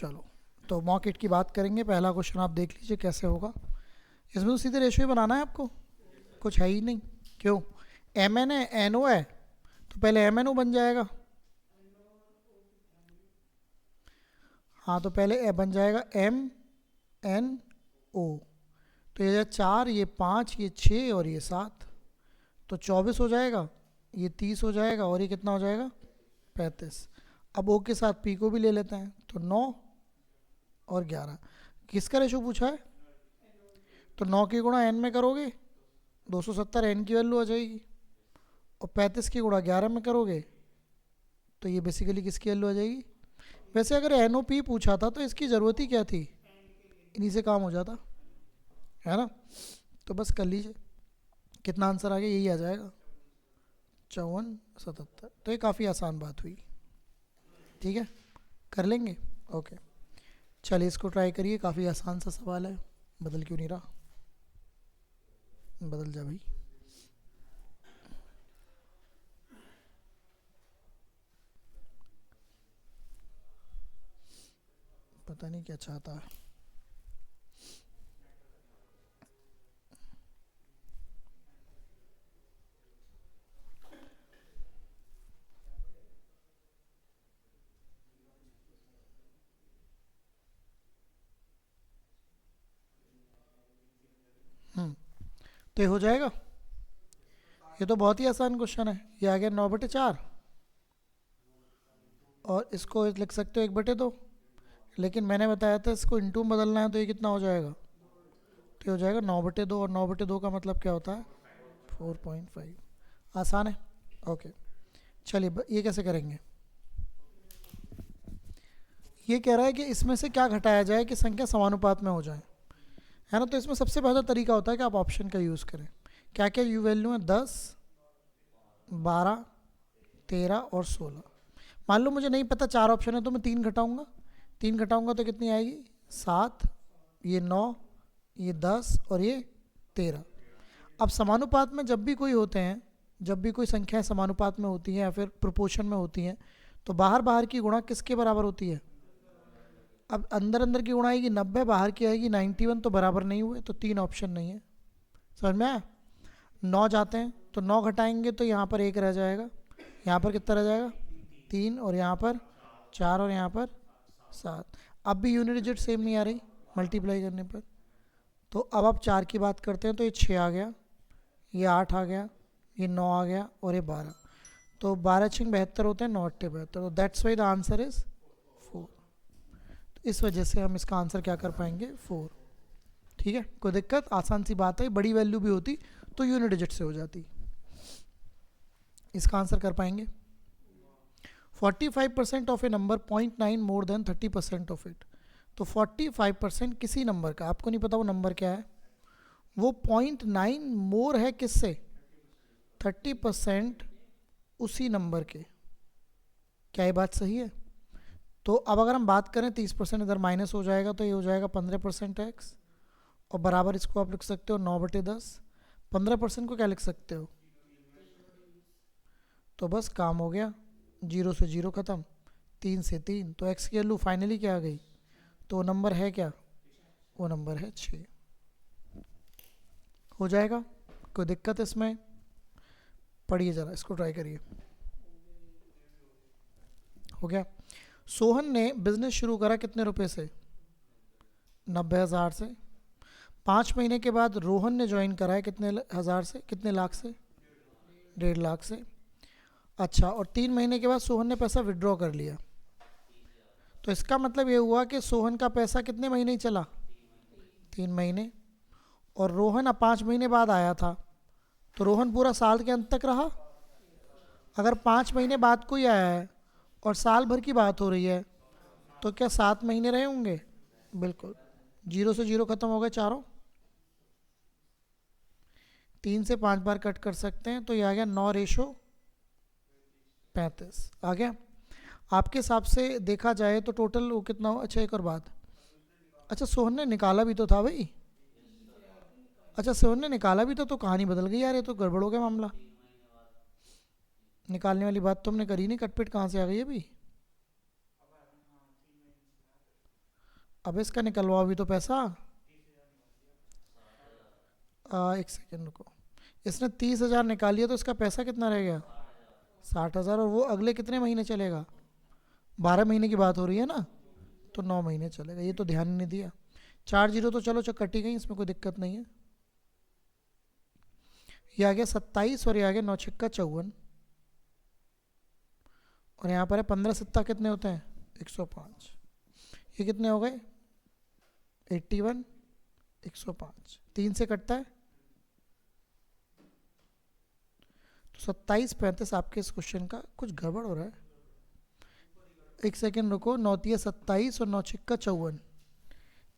चलो, तो mock it की बात करेंगे। पहला क्वेश्चन आप देख लीजिए कैसे होगा। इसमें तो सीधे रेशियो ही बनाना है आपको, कुछ है ही नहीं। क्यों? एम एन है, एन ओ है, तो पहले एम एन ओ बन जाएगा। हाँ, तो पहले ए बन जाएगा एम एन ओ। तो ये 4, ये 5, ये 6 और ये 7, तो 24 हो जाएगा, ये 30 हो जाएगा और ये कितना हो जाएगा? 35। अब ओ के साथ पी को भी ले लेते हैं, तो 9 और 11। किसका रेशो पूछा है? तो 9 की गुणा एन में करोगे 270 एन की वैल्यू आ जाएगी, और 35 की गुणा 11 में करोगे तो ये बेसिकली किसकी वैल्यू आ जाएगी? वैसे अगर एन ओ पी पूछा था तो इसकी ज़रूरत ही क्या थी, इन्हीं से काम हो जाता, है ना। तो बस कर लीजिए, कितना आंसर आ गया, यही आ जाएगा 5477। तो ये काफ़ी आसान बात हुई, ठीक है, कर लेंगे। ओके, चलिए इसको ट्राई करिए, काफ़ी आसान सा सवाल है। बदल क्यों नहीं रहा? बदल जा भाई। पता नहीं क्या चाहता है। तो ये हो जाएगा, ये तो बहुत ही आसान क्वेश्चन है। ये आ गया 9/4, और इसको लिख सकते हो 1/2, लेकिन मैंने बताया था इसको इंटू में बदलना है, तो ये कितना हो जाएगा? तो ये हो जाएगा 9/2, और 9/2 का मतलब क्या होता है? 4.5। आसान है। ओके, चलिए ये कैसे करेंगे? ये कह रहा है कि इसमें से क्या घटाया जाए कि संख्या समानुपात में हो जाए, है ना। तो इसमें सबसे बेहतर तरीका होता है कि आप ऑप्शन का यूज़ करें। क्या क्या यू वैल्यू है? 10, 12, 13 और 16। मान लो मुझे नहीं पता, 4 ऑप्शन है, तो मैं 3 घटाऊंगा। 3 घटाऊंगा तो कितनी आएगी? 7, ये 9, ये 10 और ये 13। अब समानुपात में जब भी कोई होते हैं, जब भी कोई संख्याएं समानुपात में होती हैं या फिर प्रोपोर्शन में होती हैं, तो बाहर बाहर की गुणा किसके बराबर होती है? अब अंदर अंदर की गुणा आएगी 90, बाहर की आएगी 91, तो बराबर नहीं हुए, तो 3 ऑप्शन नहीं है। समझ में आया? 9 जाते हैं तो 9 घटाएंगे तो यहाँ पर 1 रह जाएगा, यहाँ पर कितना रह जाएगा? 3, और यहाँ पर 4, और यहाँ पर 7। अब भी यूनिट डिजिट सेम नहीं आ रही मल्टीप्लाई करने पर। तो अब आप 4 की बात करते हैं तो ये 6 आ गया, ये 8 आ गया, ये 9 आ गया, और ये 12। तो 12 6 72 होते हैं, 9 8 72। तो that's why the answer is 4। तो इस वजह से हम इसका आंसर क्या कर पाएंगे? 4। ठीक है, कोई दिक्कत? आसान सी बात है। बड़ी वैल्यू भी होती तो यूनिट डिजिट से हो जाती। इसका आंसर कर पाएंगे। 45% of A number 0.9 more than 30% of it. तो 45% किसी नंबर का, आपको नहीं पता वो नंबर क्या है, वो 0.9 मोर है किससे? 30% उसी नंबर के। क्या ये बात सही है? तो अब अगर हम बात करें 30% इधर माइनस हो जाएगा, तो ये हो जाएगा 15% एक्स, और बराबर इसको आप लिख सकते हो 9/10। 15% को क्या लिख सकते हो? तो बस काम हो गया, 0 से 0 ख़त्म, 3 से 3। तो एक्स की वैल्यू फाइनली क्या आ गई? तो वो नंबर है क्या? वो नंबर है 6। हो जाएगा, कोई दिक्कत इसमें? पढ़िए ज़रा, इसको ट्राई करिए। हो गया। सोहन ने बिजनेस शुरू करा कितने रुपए से? 90,000 से। 5 महीने के बाद रोहन ने ज्वाइन करा है कितने हज़ार से, कितने लाख से? 1.5 लाख से। अच्छा, और 3 महीने के बाद सोहन ने पैसा विड्रॉ कर लिया। तो इसका मतलब ये हुआ कि सोहन का पैसा कितने महीने ही चला? 3 महीने। और रोहन अब 5 महीने बाद आया था, तो रोहन पूरा साल के अंत तक रहा। अगर 5 महीने बाद कोई आया है और साल भर की बात हो रही है, तो क्या 7 महीने रहे होंगे? बिल्कुल। 0 से 0 खत्म हो गए चारों। 3 से 5 बार कट कर सकते हैं, तो ये आ गया 9/35 आ गया। आपके हिसाब से देखा जाए तो टोटल वो कितना हो? अच्छा, एक और बात, अच्छा सोहन ने निकाला भी तो था भाई। अच्छा, सोहन ने निकाला भी तो कहानी बदल गई यार, ये तो गड़बड़ हो गया मामला। निकालने वाली बात तो हमने करी नहीं, कटपिट कहाँ से आ गई अभी? अब इसका निकलवाओ भी तो पैसा। एक सेकेंड रुको, इसने 30,000 निकालिए तो इसका पैसा कितना रह गया? 60,000। और वो अगले कितने महीने चलेगा? 12 महीने की बात हो रही है ना, तो 9 महीने चलेगा। ये तो ध्यान ही नहीं दिया। 4 जीरो तो चलो कटी गई, इसमें कोई दिक्कत नहीं है। ये आ गया 27 और ये आ गया 9 छक्का 54। और यहाँ पर है 15 सत्ता कितने होते हैं? 105। ये कितने हो गए? 81, 105, 3 से कटता है तो 27 35। आपके इस क्वेश्चन का कुछ गड़बड़ हो रहा है। एक सेकेंड रुको, 9 तिया 27 और 9 छिक्का 54।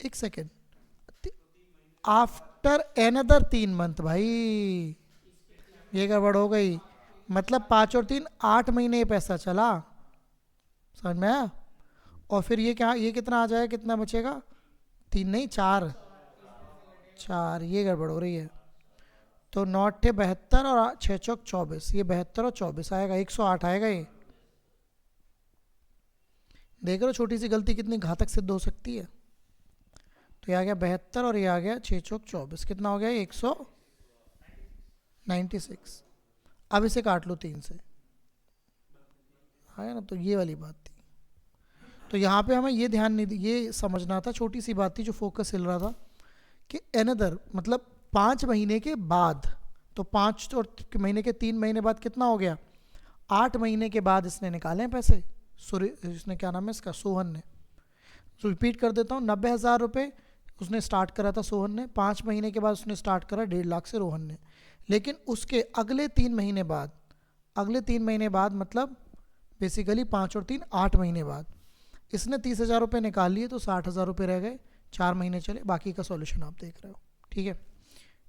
एक सेकेंड, आफ्टर एनदर 3 मंथ। भाई ये गड़बड़ हो गई, मतलब 5 और 3 8 महीने ये पैसा चला, समझ में आया? और फिर ये क्या, ये कितना आ जाएगा, कितना बचेगा? 3 नहीं 4, 4। ये गड़बड़ हो रही है। तो 9 अट्ठे 72 और 6 चौक 24, ये 72 और 24 आएगा, 108 आएगा ये। देख रहे हो छोटी सी गलती कितनी घातक सिद्ध हो सकती है। तो ये आ गया 72 और ये आ गया 6 चौक 24, कितना हो गया? 196। अब इसे काट लो 3 से, है ना? तो ये वाली बात थी। तो यहाँ पे हमें ये ध्यान नहीं, ये समझना था, छोटी सी बात थी जो फोकस हिल रहा था कि एनदर मतलब 5 महीने के बाद। तो 5 और महीने के 3 महीने बाद कितना हो गया? 8 महीने के बाद इसने निकाले हैं पैसे। इसने क्या नाम है इसका, सोहन ने। तो रिपीट कर देता हूँ, 90,000 रुपये उसने स्टार्ट करा था सोहन ने। 5 महीने के बाद उसने स्टार्ट करा 1.5 लाख से रोहन ने। लेकिन उसके अगले 3 महीने बाद, अगले 3 महीने बाद मतलब बेसिकली 5 और 3 8 महीने बाद इसने 30,000 रुपये निकाल लिए, तो 60,000 रुपये रह गए। 4 महीने चले, बाकी का सॉल्यूशन आप देख रहे हो। ठीक है,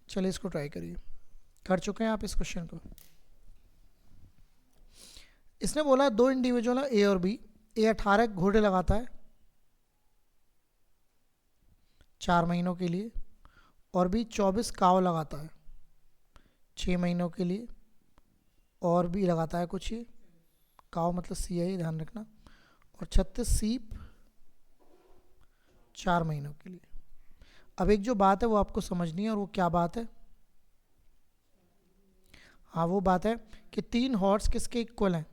चलिए इसको ट्राई करिए। कर चुके हैं आप इस क्वेश्चन को? इसने बोला 2 इंडिविजुअल है ए और बी। ए 18 घोड़े लगाता है 4 महीनों के लिए, और बी 24 काव लगाता है 6 महीनों के लिए, और भी लगाता है कुछ, ये काव मतलब सी है, ध्यान रखना, और 36 सीप 4 महीनों के लिए। अब एक जो बात है वो आपको समझनी है, और वो क्या बात है? हाँ, वो बात है कि 3 हॉर्स किसके इक्वल हैं?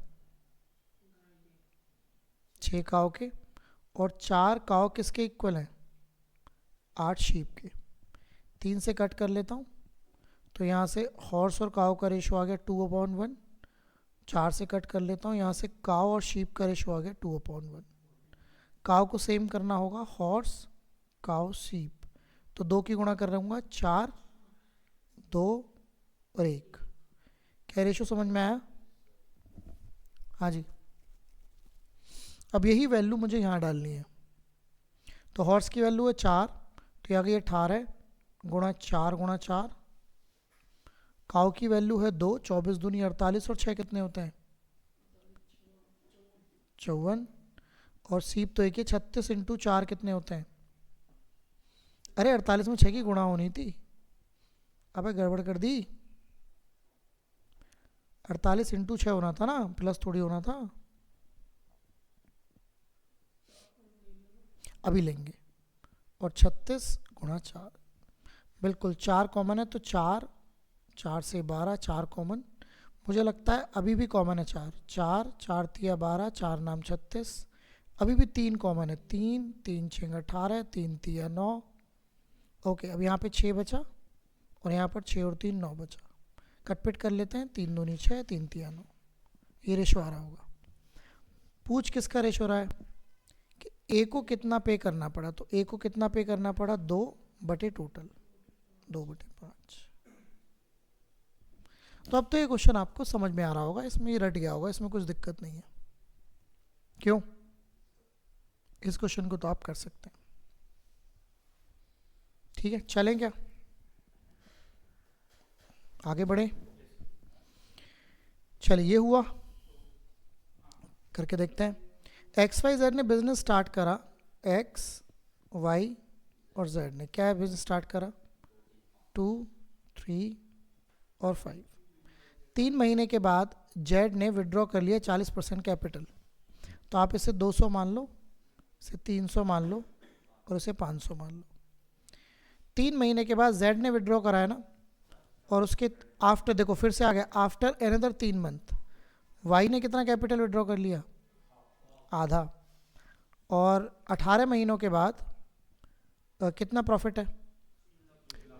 6 काव के। और 4 काव किसके इक्वल हैं? 8 शीप के। 3 से कट कर लेता हूँ, तो यहाँ से हॉर्स और काव का रेशो आ गया 2/1। 4 से कट कर लेता हूँ, यहाँ से काव और शीप का रेशो आ गया 2/1। काव को सेम करना होगा, हॉर्स काव शीप, तो 2 की गुणा कर रहूँगा, 4 2 और 1। क्या रेशो समझ में आया? हाँ जी। अब यही वैल्यू मुझे यहाँ डालनी है। तो हॉर्स की वैल्यू है 4, तो ये आ गई 18 गुणा 4 गुणा 4। काव की वैल्यू है 2, 24 दूनी 48, और 6 कितने होते हैं? 54। और सीप तो एक है, 36 इंटू 4 कितने होते हैं? अरे 48 में 6 की गुणा होनी थी, अबे गड़बड़ कर दी। 48 इंटू 6 होना था ना, प्लस थोड़ी होना था। अभी लेंगे। और 36 गुणा 4, बिल्कुल 4 कॉमन है, तो 4 4 से 12, 4 कॉमन। मुझे लगता है अभी भी कॉमन है 4 4 4 तिया 12, 4 नाम 36। अभी भी 3 कॉमन है, 3 3 6 18, 3 तिया 9। ओके, अब यहाँ पे 6 बचा, और यहाँ पर 6 और 3 9 बचा। कटपिट कर लेते हैं, 3 दूनी 6, 3 तिया 9। ये रेशो आ रहा होगा। पूछ किसका रेशो रहा है कि ए को कितना पे करना पड़ा? तो ए को कितना पे करना पड़ा? 2 बटे टोटल 2/5। तो अब तो ये क्वेश्चन आपको समझ में आ रहा होगा, इसमें ये रट गया होगा, इसमें कुछ दिक्कत नहीं है। क्यों? इस क्वेश्चन को तो आप कर सकते हैं। ठीक है, चलें क्या आगे बढ़े? चलिए, ये हुआ, करके देखते हैं। XYZ ने बिजनेस स्टार्ट करा, X Y और Z ने क्या है बिजनेस स्टार्ट करा? 2 3 और 5। 3 महीने के बाद Z ने विड्रॉ कर लिया 40% कैपिटल। तो आप इसे 200 मान लो, इसे 300 मान लो, और उसे 500 मान लो। 3 महीने के बाद जेड ने विड्रॉ कराया ना, और उसके आफ्टर देखो फिर से आ गया, आफ्टर एनदर 3 मंथ वाई ने कितना कैपिटल विड्रॉ कर लिया, आधा, और 18 महीनों के बाद कितना प्रॉफिट है।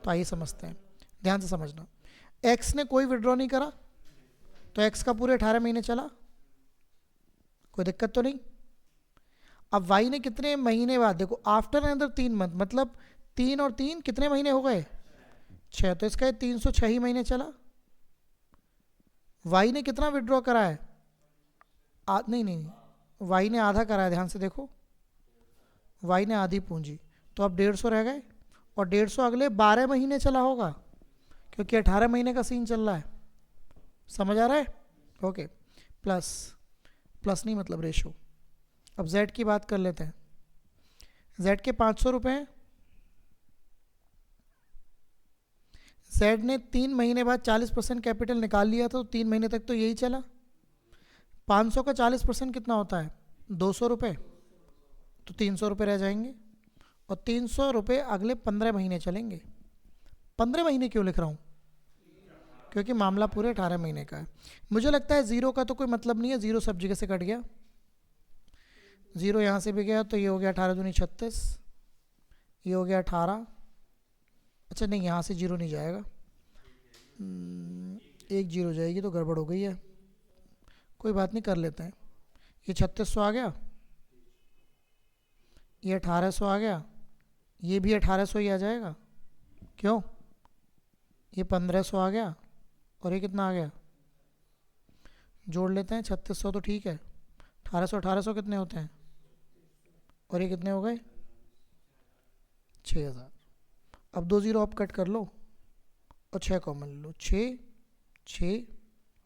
तो आइए समझते हैं, ध्यान से समझना। एक्स ने कोई विड्रॉ नहीं करा तो एक्स का पूरे 18 महीने चला, कोई दिक्कत तो नहीं। अब वाई ने कितने महीने बाद, देखो आफ्टर अनदर 3 मंथ, मतलब 3 और 3 कितने महीने हो गए, 6, तो इसका 306 ही महीने चला। वाई ने कितना विड्रॉ करा है, नहीं, वाई ने आधा करा है, ध्यान से देखो, वाई ने आधी पूंजी, तो अब 150 रह गए, और 150 अगले 12 महीने चला होगा, क्योंकि 18 महीने का सीन चल रहा है। समझ आ रहा है, ओके। प्लस नहीं मतलब रेशो। अब जेड की बात कर लेते हैं। जेड के 500 रुपये हैं, जेड ने 3 महीने बाद 40% कैपिटल निकाल लिया था, तो 3 महीने तक तो यही चला। 500 का 40% कितना होता है, 200 रुपये, तो 300 रुपये रह जाएंगे, और 300 रुपये अगले 15 महीने चलेंगे। 15 महीने क्यों लिख रहा हूँ, क्योंकि मामला पूरे 18 महीने का है। मुझे लगता है जीरो का तो कोई मतलब नहीं है, जीरो सब जगह से कट गया, जीरो यहाँ से भी गया, तो ये हो गया 18 दूनी 36, ये हो गया 18, अच्छा नहीं यहाँ से जीरो नहीं जाएगा, एक जीरो जाएगी तो गड़बड़ हो गई है, कोई बात नहीं कर लेते हैं। ये 3600 आ गया, ये 1800 आ गया, ये भी 1800 ही आ जाएगा, क्यों, ये 1500 आ गया, और ये कितना आ गया, जोड़ लेते हैं 3600 तो ठीक है, 1800 कितने होते हैं, और ये कितने हो गए 6000। अब 2 जीरो आप कट कर लो और 6 कॉमन ले लो, 6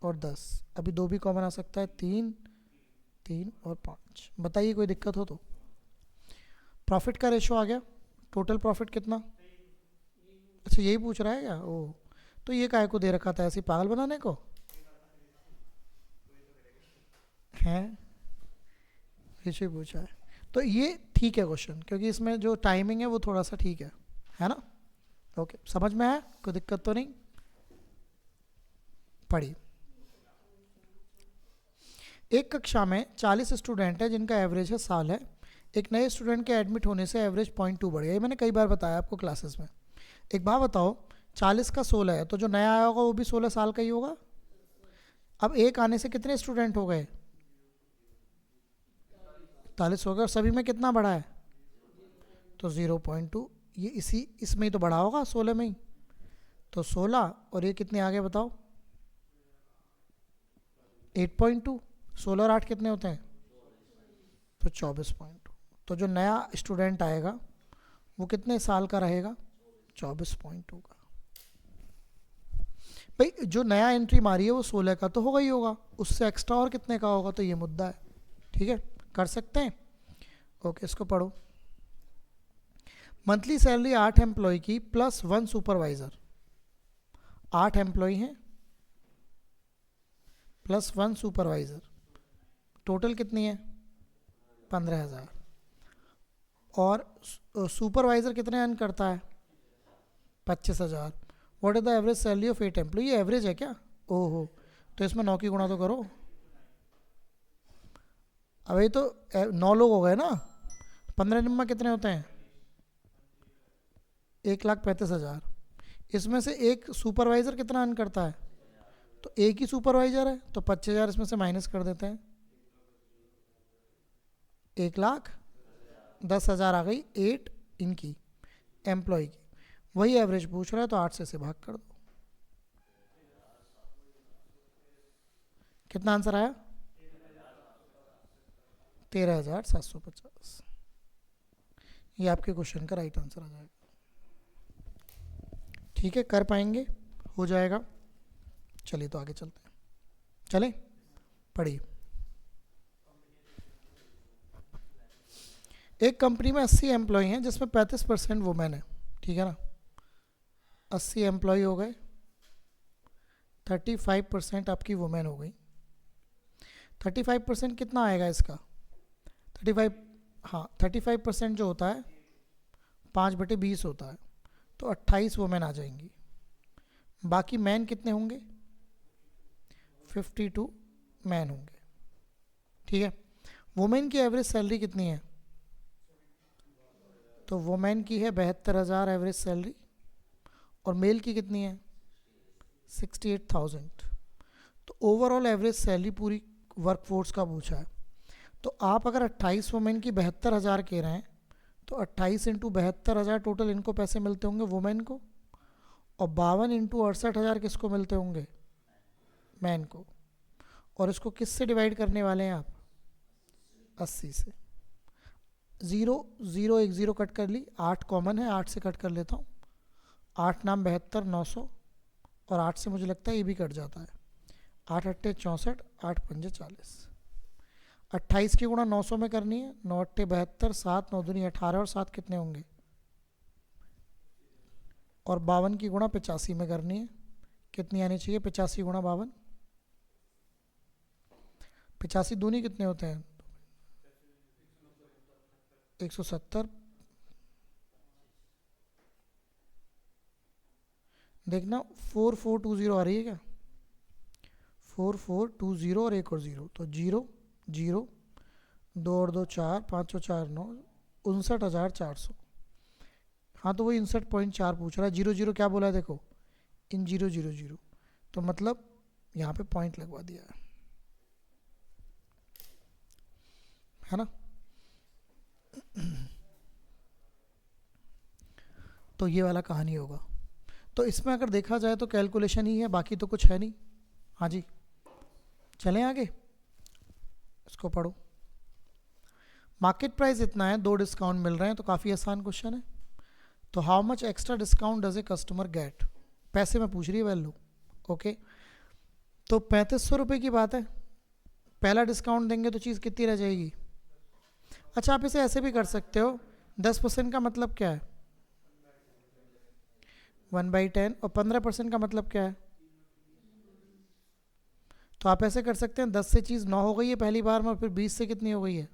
और 10, अभी 2 भी कॉमन आ सकता है, 3 और 5। बताइए कोई दिक्कत हो तो। प्रॉफिट का रेशो आ गया, टोटल प्रॉफिट कितना, अच्छा यही पूछ रहा है क्या, ओ तो ये काहे को दे रखा था, ऐसे पागल बनाने को है, रेशो ही पूछा है, तो ये ठीक है क्वेश्चन, क्योंकि इसमें जो टाइमिंग है वो थोड़ा सा ठीक है ना, ओके समझ में आया, कोई दिक्कत तो नहीं। पढ़िए, एक कक्षा में 40 स्टूडेंट है जिनका एवरेज है साल है, एक नए स्टूडेंट के एडमिट होने से एवरेज 0.2 बढ़ गया, ये मैंने कई बार बताया आपको क्लासेस में। एक बात बताओ, 40 का 16 है, तो जो नया आया होगा वो भी 16 साल का ही होगा। अब एक आने से कितने स्टूडेंट हो गए, 40 हो गए, और सभी में कितना बढ़ा है, तो 0.2, ये इसमें ही तो बढ़ा होगा 16 में ही, तो 16, और ये कितने आ गए बताओ, 8.2, 16 और 8 कितने होते हैं, तो 24.2। तो जो नया स्टूडेंट आएगा वो कितने साल का रहेगा, 24.2 का। भाई जो नया एंट्री मारी है वो 16 का तो होगा ही होगा, उससे एक्स्ट्रा और कितने का होगा, तो ये मुद्दा है, ठीक है कर सकते हैं, ओके इसको पढ़ो। मंथली सैलरी 8 एम्प्लॉय की प्लस 1 सुपरवाइजर, 8 एम्प्लॉय हैं प्लस 1 सुपरवाइजर, टोटल कितनी है 15,000, और सुपरवाइजर कितने अर्न करता है 25,000। What is the average salary of 8 employ, ये एवरेज है क्या, ओहो, तो इसमें 9 की गुणा तो करो, अभी तो 9 लोग हो गए ना, 15 नंबर कितने होते हैं 1,35,000, इसमें से एक सुपरवाइजर कितना अर्न करता है, तो एक ही सुपरवाइजर है, तो 25,000 इसमें से माइनस कर देते हैं, 1,10,000 आ गई 8 इनकी एम्प्लॉय की, वही एवरेज पूछ रहा है, तो 8 से इसे भाग कर दो, कितना आंसर आया 13,750, ये आपके क्वेश्चन का राइट आंसर आ जाएगा। ठीक है कर पाएंगे, हो जाएगा, चलिए तो आगे चलते हैं, चलें पढ़िए। एक कंपनी में 80 एम्प्लॉय हैं जिसमें 35% वुमेन है, ठीक है ना, 80 एम्प्लॉय हो गए, 35% आपकी वुमेन हो गई, 35% कितना आएगा इसका, 35, हाँ 35% जो होता है 5/20 होता है, तो 28 वुमेन आ जाएंगी। बाकी मैन कितने होंगे? 52 मैन होंगे। ठीक है। वुमेन की एवरेज सैलरी कितनी है? तो वुमेन की है 72,000 एवरेज सैलरी, और मेल की कितनी है? 68,000। तो ओवरऑल एवरेज सैलरी पूरी वर्कफोर्स का पूछा है। तो आप अगर 28 वुमेन की 72,000 कह रहे हैं, तो 28 इंटू 72,000 टोटल इनको पैसे मिलते होंगे वुमेन को, और 52 इंटू 68,000 किसको मिलते होंगे? मैन को। और इसको किससे डिवाइड करने वाले हैं आप? 80 से। 0 0 एक 0 कट कर ली, 8 कॉमन है, 8 से कट कर लेता हूँ। 8 नाम 72, 900, और 8 से मुझे लगता है ये भी कट जाता है। 8 अट्ठे 64, 8 पंजे 40। 28 की गुणा 900 में करनी है, 9 अट्ठे 72, 7 9 दूनी 18, और 7 कितने होंगे? और 52 की गुणा 85 में करनी है, कितनी आनी चाहिए? 85 गुणा 52, 85 दूनी कितने होते हैं? 170। देखना 4420 आ रही है क्या? 4420 और एक और 0, तो 0 0 2 और 2 4, 5 और 4 9, 59,400। हाँ तो वही 59.4 पूछ रहा है। 0 0 क्या बोला है देखो? इन 0 0 0, तो मतलब यहाँ पे पॉइंट लगवा दिया है ना? तो ये वाला कहानी होगा। तो इसमें अगर देखा जाए तो कैलकुलेशन ही है, बाकी तो कुछ है नहीं। हाँ जी, चलें आगे, इसको पढ़ो। मार्केट प्राइस इतना है, 2 डिस्काउंट मिल रहे हैं, तो काफ़ी आसान क्वेश्चन है। तो how much extra discount does a customer get? पैसे में पूछ रही है वैल्यू। ओके, तो 3500 रुपये की बात है, पहला डिस्काउंट देंगे तो चीज़ कितनी रह जाएगी? अच्छा, आप इसे ऐसे भी कर सकते हो, 10% का मतलब क्या है? 1/10, और 15% का मतलब क्या है? तो आप ऐसे कर सकते हैं, 10 से चीज़ 9 हो गई है पहली बार में, और फिर 20 से कितनी हो गई है?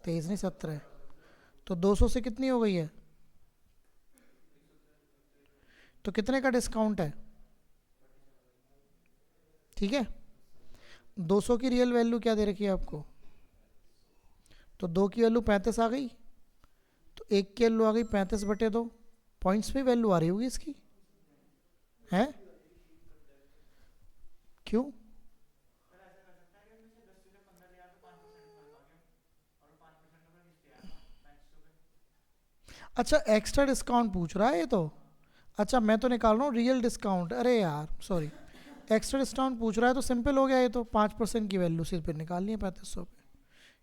23 नहीं 17 है। तो 200 से कितनी हो गई है? तो कितने का डिस्काउंट है? ठीक है, 200 की रियल वैल्यू क्या दे रखी है आपको? तो 2 की वैल्यू 35 आ गई, तो 1 की वैल्यू आ गई 35/2। पॉइंट्स में वैल्यू आ रही होगी इसकी, है? क्यों? अच्छा, एक्स्ट्रा डिस्काउंट पूछ रहा है ये तो। अच्छा, मैं तो निकाल रहा हूँ रियल डिस्काउंट। अरे यार सॉरी, एक्स्ट्रा डिस्काउंट पूछ रहा है तो सिंपल हो गया ये तो, 5% की वैल्यू सिर्फ फिर निकालनी है 3500 पे।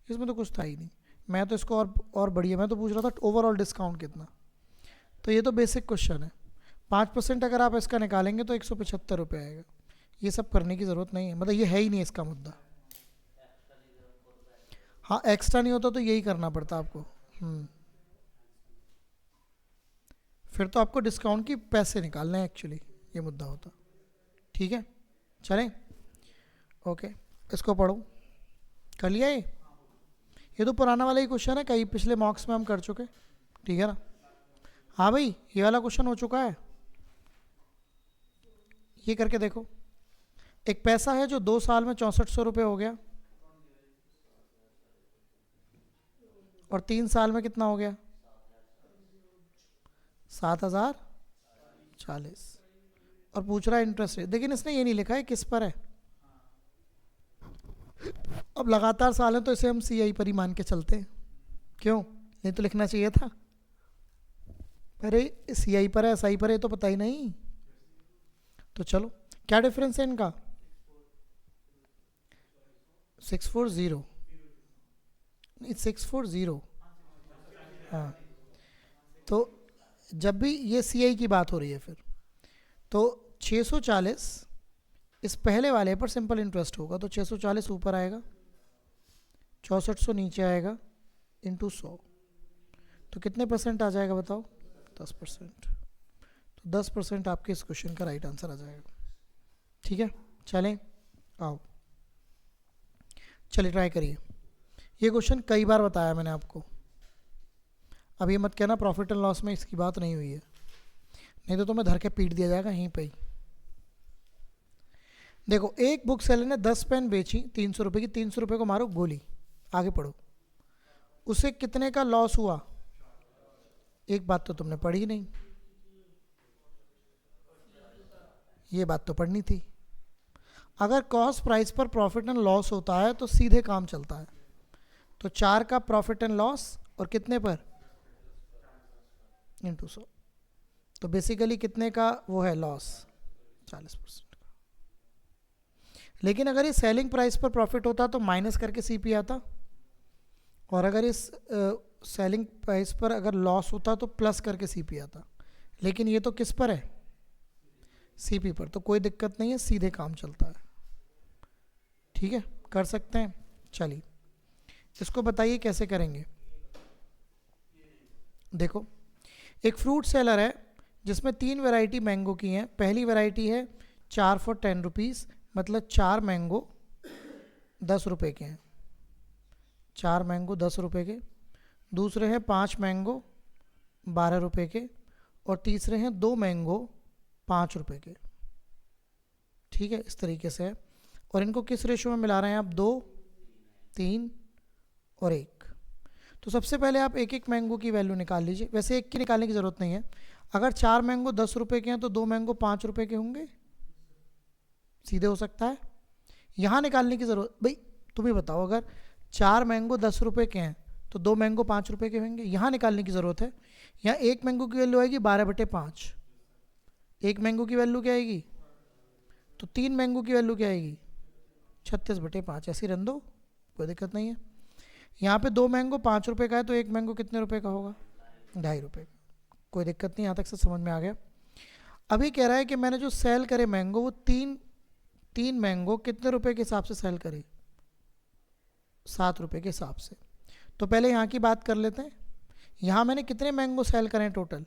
इसमें तो कुछ था ही नहीं। मैं तो इसको और बढ़िया, मैं तो पूछ रहा था ओवरऑल डिस्काउंट कितना। तो ये तो बेसिक क्वेश्चन है। 5% अगर आप इसका निकालेंगे तो 175 रुपये आएगा। ये सब करने की ज़रूरत नहीं है, मतलब ये है ही नहीं इसका मुद्दा। हाँ, एक्स्ट्रा नहीं होता तो यही करना पड़ता आपको। फिर तो आपको डिस्काउंट की पैसे निकालने हैं एक्चुअली, ये मुद्दा होता। ठीक है, चलें। ओके, इसको पढ़ो। कर लिया ये तो पुराना वाला ही क्वेश्चन है, कई पिछले मॉक्स में हम कर चुके। ठीक है ना? हाँ भाई, ये वाला क्वेश्चन हो चुका है। ये करके देखो, एक पैसा है जो 2 साल में 6400 रुपये हो गया, और 3 साल में कितना हो गया? 7,040। और पूछ रहा है इंटरेस्ट रेट, लेकिन इसने ये नहीं लिखा है किस पर है। अब लगातार साल है तो इसे हम CI पर ही मान के चलते हैं। क्यों? नहीं तो लिखना चाहिए था। अरे CI पर है SI पर है तो पता ही नहीं। तो चलो, क्या डिफरेंस है इनका? 640 नहीं 640। हाँ, तो जब भी ये CI की बात हो रही है फिर तो 640 इस पहले वाले पर सिंपल इंटरेस्ट होगा, तो 640 ऊपर आएगा, 6400 नीचे आएगा, इंटू 100। तो कितने परसेंट आ जाएगा बताओ? 10%। तो 10% आपके इस क्वेश्चन का राइट आंसर आ जाएगा। ठीक है, चलें, आओ चलिए ट्राई करिए। ये क्वेश्चन कई बार बताया मैंने आपको। अब ये मत कहना प्रॉफिट एंड लॉस में इसकी बात नहीं हुई है, नहीं तो तुम्हें धर के पीट दिया जाएगा यहीं पे ही। देखो, एक बुक सेलर ने 10 पेन बेची 300 रुपये की, 300 रुपये को मारो गोली, आगे पढ़ो। उसे कितने का लॉस हुआ? एक बात तो तुमने पढ़ी नहीं, ये बात तो पढ़नी थी। अगर कॉस्ट प्राइस पर प्रॉफिट एंड लॉस होता है तो सीधे काम चलता है। तो 4 का प्रॉफिट एंड लॉस और कितने पर इंटू 100, तो बेसिकली कितने का वो है लॉस? 40%। लेकिन अगर ये सेलिंग प्राइस पर प्रॉफिट होता तो माइनस करके सीपी आता, और अगर इस सेलिंग प्राइस पर अगर लॉस होता तो प्लस करके सीपी आता। लेकिन ये तो किस पर है? सीपी पर, तो कोई दिक्कत नहीं है, सीधे काम चलता है। ठीक है, कर सकते हैं। चलिए इसको बताइए कैसे करेंगे। देखो, एक फ्रूट सेलर है जिसमें 3 वैरायटी मैंगो की हैं। पहली वैरायटी है 4 फॉर 10 रुपीज़, मतलब 4 मैंगो 10 रुपये के हैं, 4 मैंगो 10 रुपये के। दूसरे हैं 5 मैंगो 12 रुपये के, और तीसरे हैं 2 मैंगो 5 रुपये के। ठीक है, इस तरीके से है। और इनको किस रेशो में मिला रहे हैं आप? 2, 3 और 1। तो सबसे पहले आप एक एक मैंगो की वैल्यू निकाल लीजिए। वैसे एक की निकालने की ज़रूरत नहीं है। अगर 4 मैंगो 10 रुपये के हैं तो 2 मैंगो 5 रुपये के होंगे, सीधे हो सकता है। यहाँ निकालने की ज़रूरत, भाई तुम ही बताओ, अगर 4 मैंगो 10 रुपये के हैं तो 2 मैंगो 5 रुपये के होंगे, यहाँ निकालने की ज़रूरत है। यहाँ एक मैंगो की वैल्यू आएगी 12/5, एक मैंगो की वैल्यू क्या आएगी? तो 3 मैंगो की वैल्यू क्या आएगी? 36/5। ऐसे रन दो, कोई दिक्कत नहीं है। यहाँ पे 2 मैंगो 5 रुपये का है तो एक मैंगो कितने रुपए का होगा? 2.5 रुपये का। कोई दिक्कत नहीं, यहाँ तक से समझ में आ गया। अभी कह रहा है कि मैंने जो सेल करे मैंगो, वो तीन मैंगो कितने रुपए के हिसाब से सेल करे? 7 रुपये के हिसाब से। तो पहले यहाँ की बात कर लेते हैं। यहाँ मैंने कितने मैंगो सेल करें टोटल?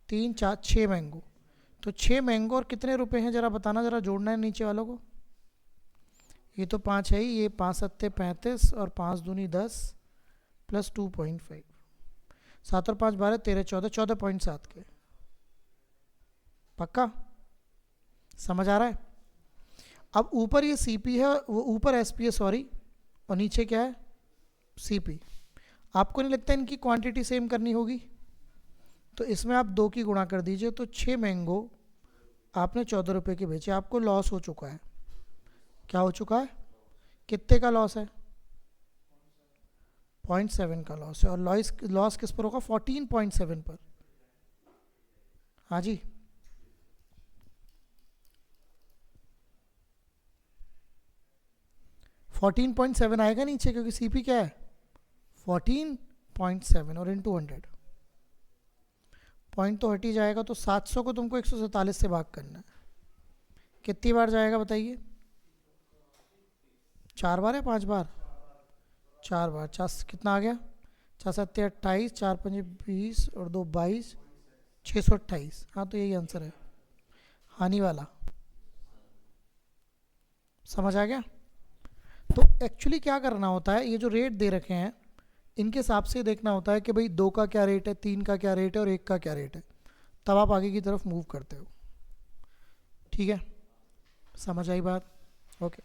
3, 4, 6 मैंगो। तो 6 मैंगो और कितने रुपए हैं ज़रा बताना, ज़रा जोड़ना है नीचे वालों को। ये तो 5 है ही, ये 5 सत्ते 35 और 5 दूनी 10 प्लस 2.5, 7 और 5 12, 13, 14, 14.7 के। पक्का समझ आ रहा है? अब ऊपर ये सीपी है, वो ऊपर एसपी है सॉरी, और नीचे क्या है? सीपी। आपको नहीं लगता इनकी क्वांटिटी सेम करनी होगी? तो इसमें आप 2 की गुणा कर दीजिए। तो 6 मैंगो आपने 14 रुपये के बेचे, आपको लॉस हो चुका है। क्या हो चुका है? कितने का लॉस है? 0.7 का लॉस है। और लॉस किस पर होगा? 14.7 पर। हाँ जी, $14.7 आएगा नीचे, क्योंकि सीपी क्या है? 14.7 और इंटू 100, पॉइंट तो हट ही जाएगा। तो 700 को तुमको 147 से भाग करना है। कितनी बार जाएगा बताइए? 4 बार है 5 बार? 4 बार। 4 कितना आ गया? 4 7 28, 4 5 20 और 2 22, 628। हाँ, तो यही आंसर है, हानि वाला। समझ आ गया? तो एक्चुअली क्या करना होता है, ये जो रेट दे रखे हैं इनके हिसाब से देखना होता है कि भाई 2 का क्या रेट है, 3 का क्या रेट है और 1 का क्या रेट है, तब आप आगे की तरफ मूव करते हो। ठीक है, समझ आई बात? ओके,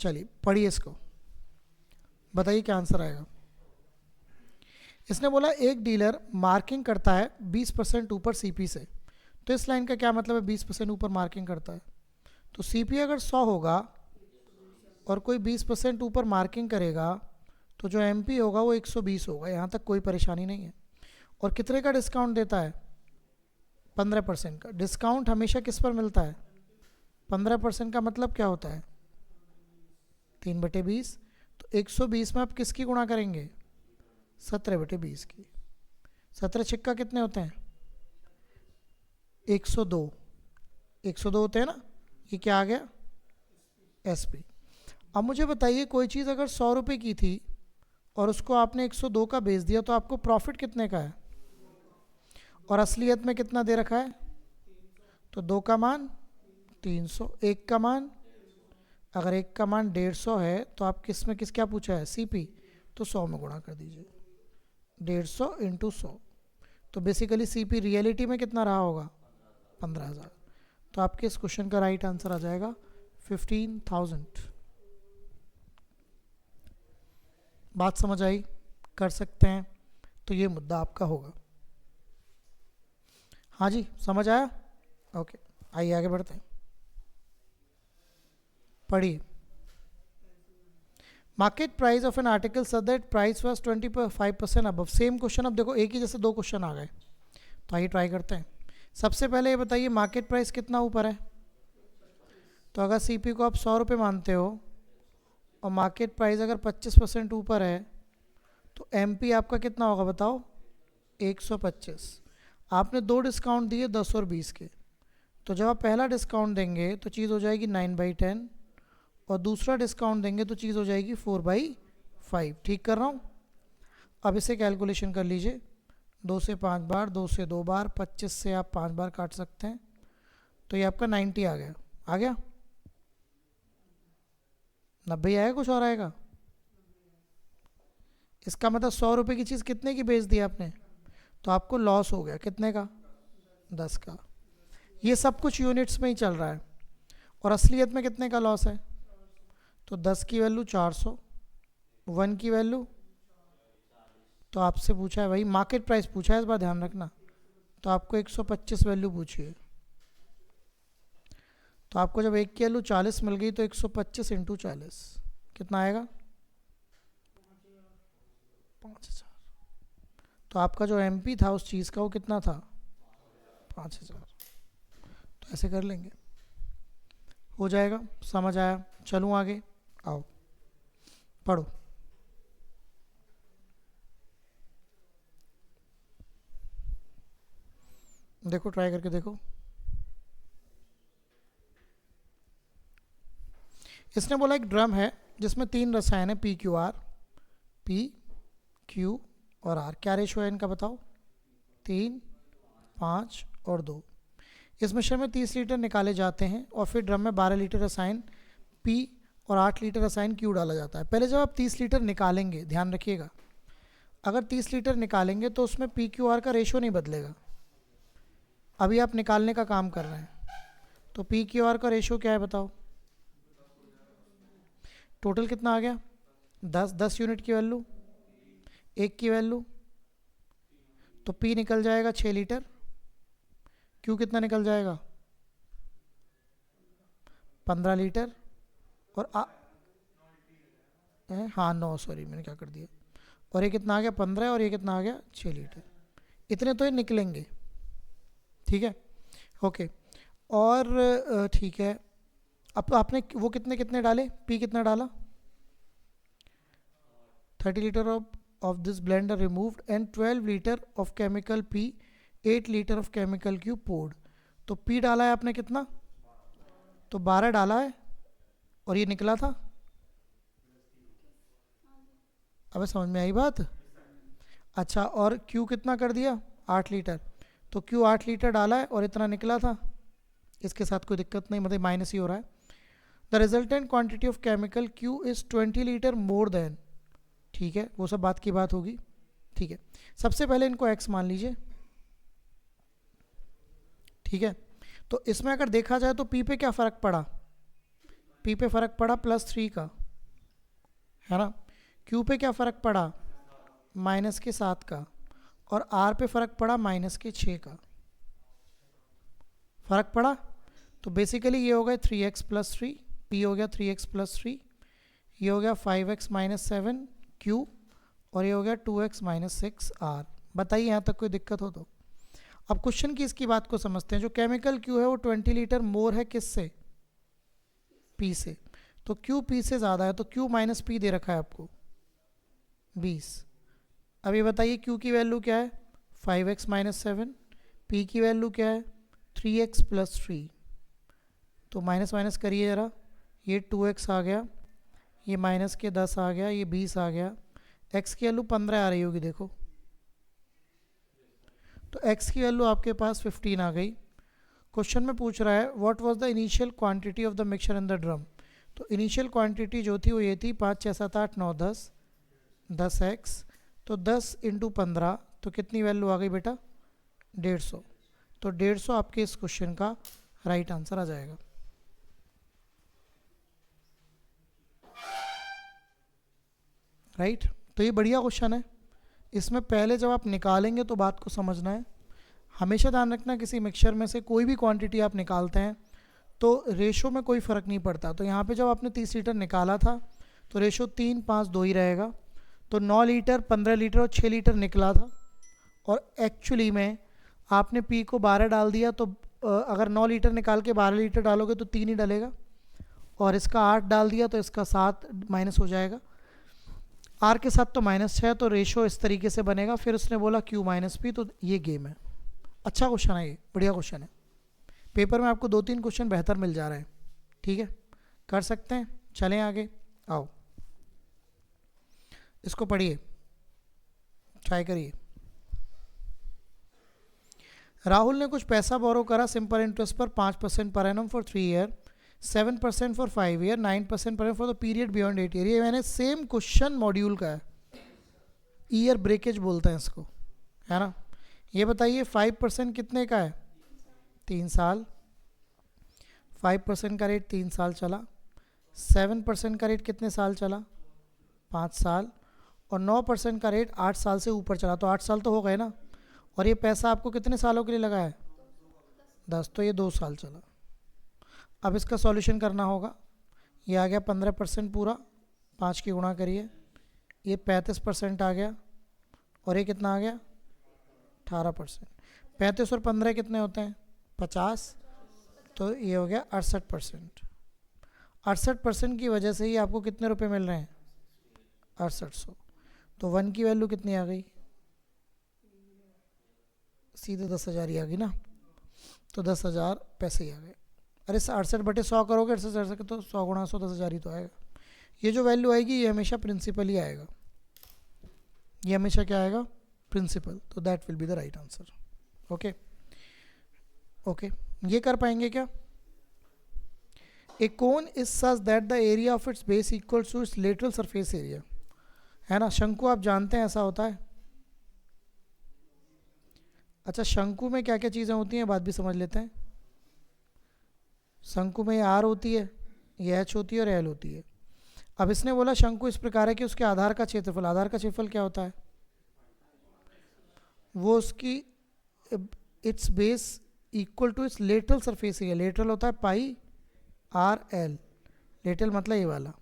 चलिए पढ़िए इसको, बताइए क्या आंसर आएगा। इसने बोला एक डीलर मार्किंग करता है 20% ऊपर सीपी से। तो इस लाइन का क्या मतलब है? 20% ऊपर मार्किंग करता है। तो सीपी अगर 100 होगा और कोई 20% ऊपर मार्किंग करेगा तो जो एमपी होगा वो 120 होगा। यहाँ तक कोई परेशानी नहीं है। और कितने का डिस्काउंट देता है? 15% का। डिस्काउंट हमेशा किस पर मिलता है? 15% का मतलब क्या होता है? 3/20। तो 120 में आप किसकी गुणा करेंगे? 17/20 की। 17 छिक्का कितने होते हैं? 102। 102 होते हैं ना। ये क्या आ गया? एसपी। अब मुझे बताइए, कोई चीज़ अगर 100 रुपये की थी और उसको आपने 102 का बेच दिया तो आपको प्रॉफिट कितने का है? और असलियत में कितना दे रखा है? तो 2 का मान 300, 1 का मान, अगर 1 का मान 150 है तो आप किस में किस क्या पूछा है? सीपी। तो 100 में गुणा कर दीजिए। 150 इंटू 100, तो बेसिकली सीपी रियलिटी में कितना रहा होगा? 15,000। तो आपके इस क्वेश्चन का राइट आंसर आ जाएगा 15,000। बात समझ आई? कर सकते हैं, तो ये मुद्दा आपका होगा। हाँ जी, समझ आया? ओके, आइए आगे बढ़ते हैं। पढ़िए। Market price of an article such that price was 25% above. Same question, अब देखो एक ही जैसे दो क्वेश्चन आ गए, तो आइए ट्राई करते हैं। सबसे पहले ये बताइए मार्केट प्राइस कितना ऊपर है? तो अगर सीपी को आप 100 रुपये मानते हो और मार्केट प्राइस अगर 25% ऊपर है, तो एमपी आपका कितना होगा बताओ? 125। आपने दो डिस्काउंट दिए 10 और 20 के, तो जब आप पहला डिस्काउंट देंगे तो चीज़ हो जाएगी 9/10, और दूसरा डिस्काउंट देंगे तो चीज़ हो जाएगी 4/5। ठीक कर रहा हूँ? अब इसे कैलकुलेशन कर लीजिए। 2 से 5 बार, 2 से 2 बार, 25 से आप 5 बार काट सकते हैं, तो ये आपका 90 आ गया। आ गया? 90 आएगा, कुछ और आएगा? इसका मतलब 100 रुपये की चीज़ कितने की बेच दी आपने? तो आपको लॉस हो गया कितने का? 10 का। ये सब कुछ यूनिट्स में ही चल रहा है, और असलियत में कितने का लॉस है? तो 10 की वैल्यू 400, 1 की वैल्यू, तो आपसे पूछा है भाई मार्केट प्राइस पूछा है, इस बार ध्यान रखना, तो आपको 125 वैल्यू पूछी है। तो आपको जब 1 की वैल्यू 40 मिल गई, तो 125 इंटू 40 कितना आएगा? 5,000। तो आपका जो एमपी था उस चीज़ का वो कितना था? 5,000। तो ऐसे कर लेंगे, हो जाएगा। समझ आया? चलूँ आगे? आओ पढ़ो। देखो, ट्राई करके देखो। इसने बोला एक ड्रम है जिसमें 3 रसायन है, P Q R, P Q और आर। क्या रेशो है इनका बताओ? 3, 5 और 2। इस मिश्रण में 30 लीटर निकाले जाते हैं और फिर ड्रम में 12 लीटर रसायन पी और 8 लीटर रसायन क्यू डाला जाता है। पहले जब आप 30 लीटर निकालेंगे, ध्यान रखिएगा, अगर 30 लीटर निकालेंगे तो उसमें पी क्यू आर का रेशो नहीं बदलेगा। अभी आप निकालने का काम कर रहे हैं, तो पी क्यू आर का रेशो क्या है बताओ? टोटल कितना आ गया? 10 यूनिट की वैल्यू, 1 की वैल्यू, तो पी निकल जाएगा 6 लीटर, क्यू कितना निकल जाएगा? 15 लीटर, और हाँ 9, सॉरी मैंने क्या कर दिया, और ये कितना आ गया? 15, और ये कितना आ गया? 6 लीटर। इतने तो ये निकलेंगे, ठीक है? ओके, और ठीक है। अब आपने वो कितने कितने डाले? पी कितना डाला? 30 लीटर of this blender removed and 12 लीटर ऑफ केमिकल पी, 8 लीटर ऑफ केमिकल क्यू पोर्ड। तो पी डाला है आपने कितना? तो 12 डाला है, और ये निकला था। अब समझ में आई बात? अच्छा, और क्यू कितना कर दिया? 8 लीटर। तो क्यू 8 लीटर डाला है और इतना निकला था, इसके साथ कोई दिक्कत नहीं, मतलब माइनस ही हो रहा है। The resultant quantity of chemical Q is 20 litre more than, ठीक है, वो सब बात की बात होगी, ठीक है। सबसे पहले इनको एक्स मान लीजिए, ठीक है। तो इसमें अगर देखा जाए तो पी पे क्या फ़र्क पड़ा? पी पे फ़र्क पड़ा +3 का, है ना। क्यू पे क्या फ़र्क पड़ा? -7 का, और आर पे फ़र्क पड़ा -6 का। फ़र्क पड़ा? तो बेसिकली ये हो गया 3x + 3, पी हो गया 3x + 3, ये हो गया 5x - 7 क्यू, और ये हो गया 2x - 6 आर। बताइए यहाँ तक कोई दिक्कत हो तो? अब क्वेश्चन की इसकी बात को समझते हैं। जो केमिकल क्यू है वो 20 लीटर मोर है किससे? पी से। तो क्यू पी से ज़्यादा है, तो क्यू - पी दे रखा है आपको 20। अब ये बताइए क्यू की वैल्यू क्या है? 5x - 7, पी की वैल्यू क्या है? 3x + 3। तो माइनस माइनस करिए ज़रा, ये 2x आ गया, ये -10 आ गया, ये 20 आ गया, x की वैल्यू 15 आ रही होगी देखो, तो x की वैल्यू आपके पास 15 आ गई। क्वेश्चन में पूछ रहा है what was the initial quantity of the mixture in the drum. तो इनिशियल क्वांटिटी जो थी वो ये थी 5, 6, 7, 8, 9, 10, 10x, तो 10 इंटू 15 तो कितनी वैल्यू आ गई बेटा? 150। तो 150 आपके इस क्वेश्चन का राइट आंसर आ जाएगा। राइट, तो ये बढ़िया क्वेश्चन है। इसमें पहले जब आप निकालेंगे तो बात को समझना है। हमेशा ध्यान रखना, किसी मिक्सचर में से कोई भी क्वांटिटी आप निकालते हैं तो रेशो में कोई फ़र्क नहीं पड़ता। तो यहाँ पे जब आपने 30 लीटर निकाला था तो रेशो 3 5 2 ही रहेगा। तो 9 लीटर, 15 लीटर और 6 लीटर निकला था, और एक्चुअली में आपने पी को 12 डाल दिया। तो अगर 9 लीटर निकाल के 12 लीटर डालोगे तो 3 ही डलेगा, और इसका 8 डाल दिया तो इसका 7 माइनस हो जाएगा। आर के साथ तो -6, तो रेशो इस तरीके से बनेगा। फिर उसने बोला Q माइनस पी, तो ये गेम है। अच्छा क्वेश्चन है ये, बढ़िया क्वेश्चन है। पेपर में आपको 2-3 क्वेश्चन बेहतर मिल जा रहे हैं। ठीक है, कर सकते हैं। चलें आगे, आओ इसको पढ़िए, ट्राई करिए। राहुल ने कुछ पैसा बोरो करा सिंपल इंटरेस्ट पर 5% per annum for 3 year, 7% for 5 year, 9% per annum for the period beyond 8 year. ये मैंने सेम क्वेश्चन मॉड्यूल का है, ईयर ब्रेकेज बोलते हैं इसको, है ना। ये बताइए 5% कितने का है? 3 साल। 5% का रेट 3 साल चला। 7% का रेट कितने साल चला? 5 साल। और 9% का रेट 8 साल से ऊपर चला, तो 8 साल तो हो गए ना। और ये पैसा आपको कितने सालों के लिए लगा है? 10, तो ये 2 साल चला। अब इसका सॉल्यूशन करना होगा। ये आ गया 15% पूरा, 5 की गुणा करिए, ये 35% आ गया, और ये कितना आ गया? 18%। 35 और 15 कितने होते हैं? 50। तो ये हो गया 68%। 68% की वजह से ही आपको कितने रुपए मिल रहे हैं? 6800। तो 1 की वैल्यू कितनी आ गई? सीधे 10,000 ही आ गई ना। तो 10,000 पैसे ही आ गए। अरे 68/100 करोगे 68 तो 100 गुणा 100 10,000 ही तो आएगा। ये जो वैल्यू आएगी ये हमेशा प्रिंसिपल ही आएगा, ये हमेशा क्या आएगा? प्रिंसिपल। तो that will be the right answer. Okay okay, ये कर पाएंगे क्या? A cone is such that the area of its base equals to its lateral surface area, है ना। शंकु आप जानते हैं ऐसा होता है। अच्छा, शंकु में क्या क्या चीज़ें होती हैं, बात भी समझ लेते हैं। शंकु में ये आर होती है, ये एच होती है और एल होती है। अब इसने बोला शंकु इस प्रकार है कि उसके आधार का क्षेत्रफल, आधार का क्षेत्रफल क्या होता है? वो उसकी its base equal to its lateral surface area. Lateral होता है पाई आर एल, लेटरल मतलब ये वाला।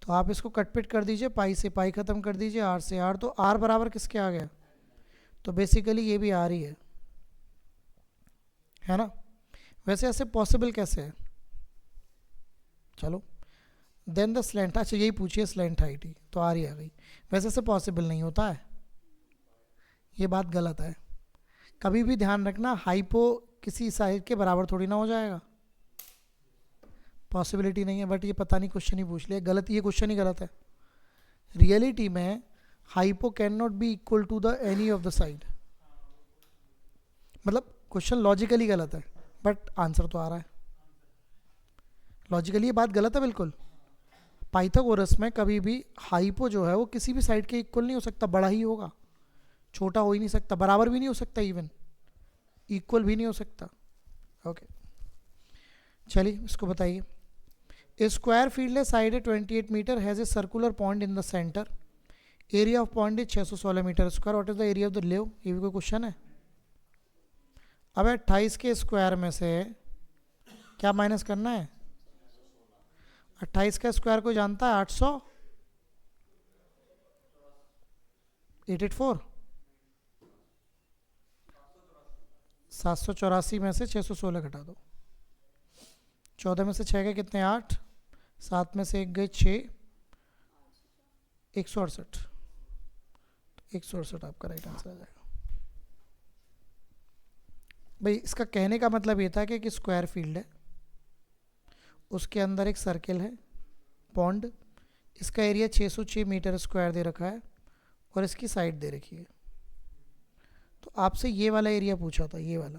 तो आप इसको कटपिट कर दीजिए, पाई से पाई खत्म कर दीजिए, आर से आर, तो आर बराबर किसके आ गया? तो बेसिकली ये भी आर ही है ना। वैसे ऐसे पॉसिबल कैसे है? चलो, देन द स्लैंट, अच्छा यही पूछिए स्लैंट हाइट ही, तो आर ही आ गई। वैसे ऐसे पॉसिबल नहीं होता है, ये बात गलत है। कभी भी ध्यान रखना, हाइपो किसी साइड के बराबर थोड़ी ना हो जाएगा, पॉसिबिलिटी नहीं है। बट ये पता नहीं क्वेश्चन ही पूछ लिया गलत, ये क्वेश्चन ही गलत है। रियलिटी में hypo can not be equal to the any of the side, मतलब क्वेश्चन लॉजिकली गलत है, बट आंसर तो आ रहा है। लॉजिकली ये बात गलत है बिल्कुल। पाइथागोरस में कभी भी हाइपो जो है वो किसी भी साइड के इक्वल नहीं हो सकता, बड़ा ही होगा, छोटा हो ही नहीं सकता, बराबर भी नहीं हो सकता, इवन इक्वल भी नहीं हो सकता। ओके, चलिए इसको बताइए। ए स्क्वायर फील्ड है, साइड है 28 metre, has a circular point in the centre, area of point is 616 metre square, what is the area of the लेव? ये भी कोई क्वेश्चन है? अब 28 के स्क्वायर में से क्या माइनस करना है? 28 का स्क्वायर कोई जानता है? 800, 884, 784 में से 616 घटा दो। 14 में से 6 के कितने? 8, 7 में से 1 गए 6, 168, 168 आपका राइट आंसर आ जाएगा। भाई इसका कहने का मतलब ये था कि एक स्क्वायर फील्ड है, उसके अंदर एक सर्किल है, पॉन्ड, इसका एरिया 606 मीटर स्क्वायर दे रखा है, और इसकी साइड दे रखी है। तो आपसे ये वाला एरिया पूछा था, ये वाला,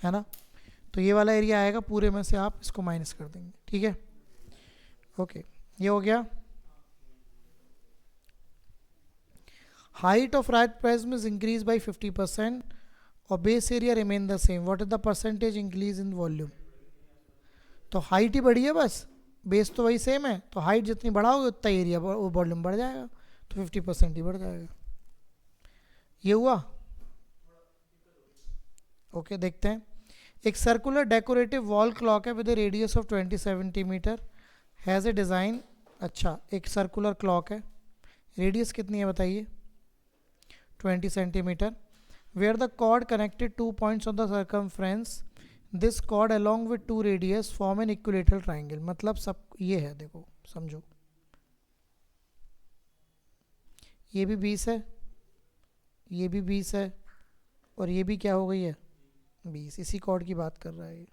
है ना। तो ये वाला एरिया आएगा, पूरे में से आप इसको माइनस कर देंगे, ठीक है। ओके, ये हो गया. Height of right prism is increased by 50% और base area remain the same. What is the percentage increase in volume? तो हाइट ही बढ़ी है बस, बेस तो वही सेम है, तो हाइट जितनी बढ़ाओगे उतना एरिया वो वॉल्यूम बढ़ जाएगा, तो 50% ही बढ़ जाएगा. ये हुआ. ओके, देखते हैं. एक सर्कुलर डेकोरेटिव वॉल क्लॉक है with A radius of 20 centimetre, has a design. अच्छा, एक सर्कुलर क्लॉक है, रेडियस कितनी है बताइए? 20 centimetre. Where the chord connected 2 points on the circumference, this chord along with 2 radius form an equilateral triangle. मतलब सब ये है, देखो समझो, ये भी 20 है, ये भी 20 है, और ये भी क्या हो गई है? 20. इसी कॉर्ड की बात कर रहा है ये.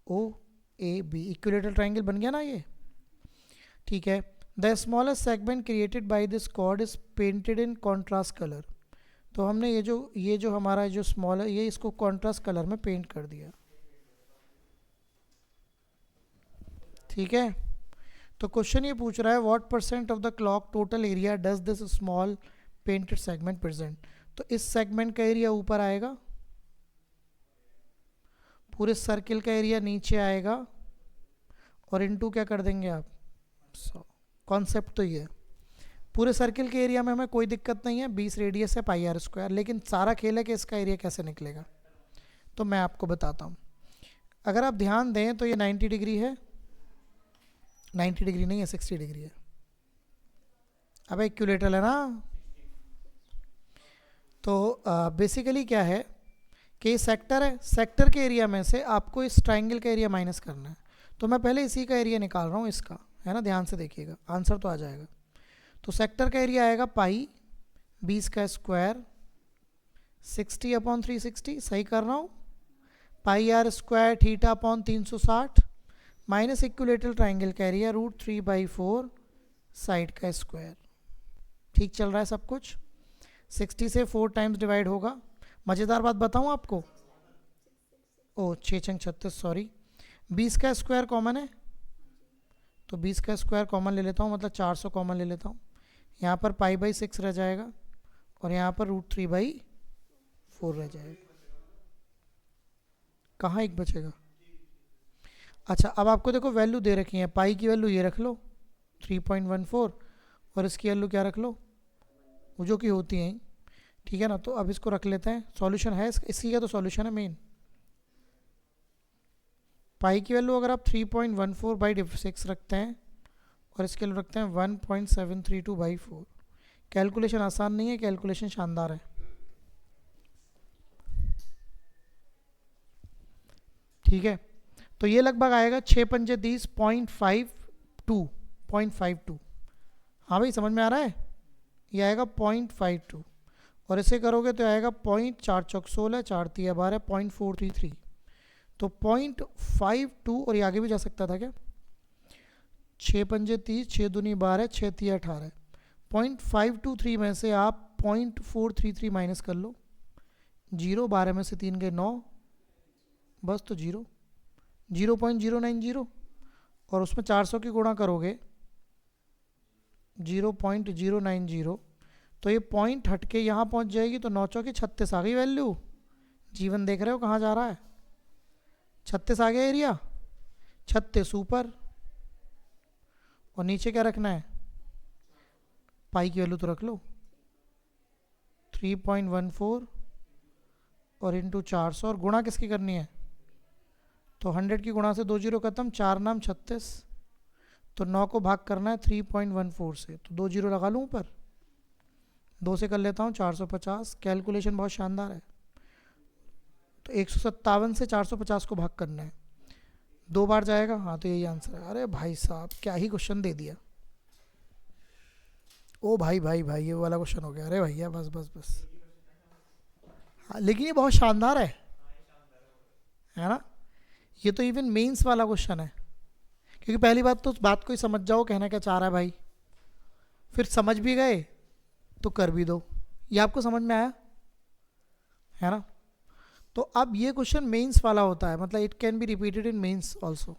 ओ ए बी इक्विलेटरल ट्राइंगल बन गया ना ये. ठीक है. The smallest segment created by this cord is painted in contrast colour. तो हमने ये जो हमारा जो स्मॉल है, ये इसको कॉन्ट्रास्ट कलर में पेंट कर दिया. ठीक है. तो क्वेश्चन ये पूछ रहा है what percent of the clock total area does this small painted segment present. तो इस सेगमेंट का एरिया ऊपर आएगा, पूरे सर्किल का एरिया नीचे आएगा, और इनटू क्या कर देंगे आप? 100. कॉन्सेप्ट तो ये है. पूरे सर्किल के एरिया में हमें कोई दिक्कत नहीं है, 20 रेडियस है, पाई आर स्क्वायर. लेकिन सारा खेल है कि इसका एरिया कैसे निकलेगा, तो मैं आपको बताता हूँ. अगर आप ध्यान दें तो ये 90 डिग्री है, 90 डिग्री नहीं है, 60 डिग्री है. अब इक्विलेटरल है ना. तो बेसिकली क्या है कि सेक्टर है, सेक्टर के एरिया में से आपको इस ट्राइंगल का एरिया माइनस करना है. तो मैं पहले इसी का एरिया निकाल रहा हूँ, इसका है ना, ध्यान से देखिएगा, आंसर तो आ जाएगा. तो सेक्टर का एरिया आएगा पाई 20 का स्क्वायर 60 अपॉन 360, सही कर रहा हूँ, pi r square theta upon 360 minus equilateral triangle का एरिया √3/4 साइड का स्क्वायर. ठीक चल रहा है सब कुछ. 60 से 4 टाइम्स डिवाइड होगा. मज़ेदार बात बताऊँ आपको, ओ 6×36 सॉरी, 20 का स्क्वायर कॉमन है, तो 20 का स्क्वायर कॉमन ले लेता हूँ, मतलब 400 कॉमन ले लेता हूँ. यहाँ पर पाई/6 रह जाएगा, और यहाँ पर √3/4 रह जाएगा. कहाँ एक बचेगा? अच्छा, अब आपको देखो वैल्यू दे रखी है, पाई की वैल्यू ये रख लो 3.14, और इसकी वैल्यू क्या रख लो, वो जो कि होती हैं. ठीक है ना. तो अब इसको रख लेते हैं. सॉल्यूशन है इसी का, तो सॉल्यूशन है मेन. पाई की वैल्यू अगर आप 3.14/6 रखते हैं, और इसके लिए रखते हैं 1.732/4. कैलकुलेशन आसान नहीं है, कैलकुलेशन शानदार है. ठीक है. तो ये लगभग आएगा 6×5 0.52. हाँ भाई, समझ में आ रहा है. ये आएगा 0.52, और इसे करोगे तो आएगा 0.4×4=16, 4×3=12, 0.433. तो 0.52, और ये आगे भी जा सकता था क्या? 6×5 6×2=12, 6×3=18. 0.523 में से आप 0.433 माइनस कर लो. 0, 12 में से 3 गए 9, बस तो 0.090, और उसमें 400 की गुणा करोगे 0.090, तो ये पॉइंट हट के यहाँ पहुँच जाएगी. तो 9×4 = 36 आ गई वैल्यू. जीवन देख रहे हो कहाँ जा रहा है? 36 आ गया एरिया, 36 ऊपर, और नीचे क्या रखना है? पाई की वैल्यू तो रख लो 3.14, और इंटू 400, और गुणा किसकी करनी है? तो 100 की गुणा से 2 0 खत्म, 4 नाम 36, तो 9 को भाग करना है 3.14 से, तो 2 0 लगा लूँ ऊपर, 2 से कर लेता हूँ 450. कैलकुलेशन बहुत शानदार है. तो 157 से 450 को भाग करना है, 2 बार जाएगा. हाँ, तो यही आंसर है. अरे भाई साहब, क्या ही क्वेश्चन दे दिया. ओ भाई भाई भाई, ये वाला क्वेश्चन हो गया. अरे भैया बस बस बस. हाँ, लेकिन ये बहुत शानदार है ना. ये तो इवन मेंस वाला क्वेश्चन है, क्योंकि पहली बात तो उस बात को ही समझ जाओ, कहना क्या चाह रहा है भाई. फिर समझ भी गए तो कर भी दो. ये आपको समझ में आया है ना. तो अब ये क्वेश्चन मेंस वाला होता है, मतलब it can be repeated in mains also,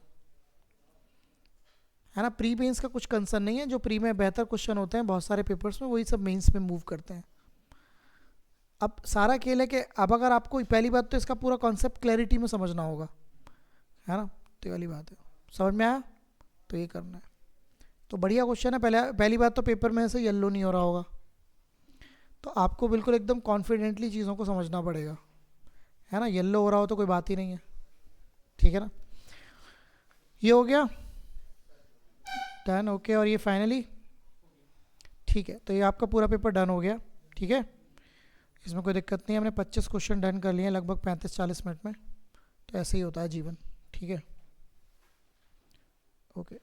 है ना। प्री मेंस का कुछ कंसर्न नहीं है, जो प्री में बेहतर क्वेश्चन होते हैं बहुत सारे पेपर्स में, वही सब मेंस में मूव करते हैं। अब सारा खेल है कि अब अगर आपको पहली बात तो इसका पूरा कॉन्सेप्ट क्लैरिटी में समझना होगा, है ना, तो ये वाली बात है। समझ में आया? तो ये करना है। तो बढ़िया क्वेश्चन है। पहली बात तो पेपर में ऐसे येलो नहीं हो रहा होगा, तो आपको बिल्कुल एकदम कॉन्फिडेंटली चीज़ों को समझना पड़ेगा, है ना। येलो हो रहा हो तो कोई बात ही नहीं है, ठीक है ना। ये हो गया डन, ओके। और ये फाइनली ठीक है, तो ये आपका पूरा पेपर डन हो गया, ठीक है। इसमें कोई दिक्कत नहीं है, हमने 25 क्वेश्चन डन कर लिए हैं लगभग 35-40 मिनट में। तो ऐसे ही होता है जीवन, ठीक है, ओके।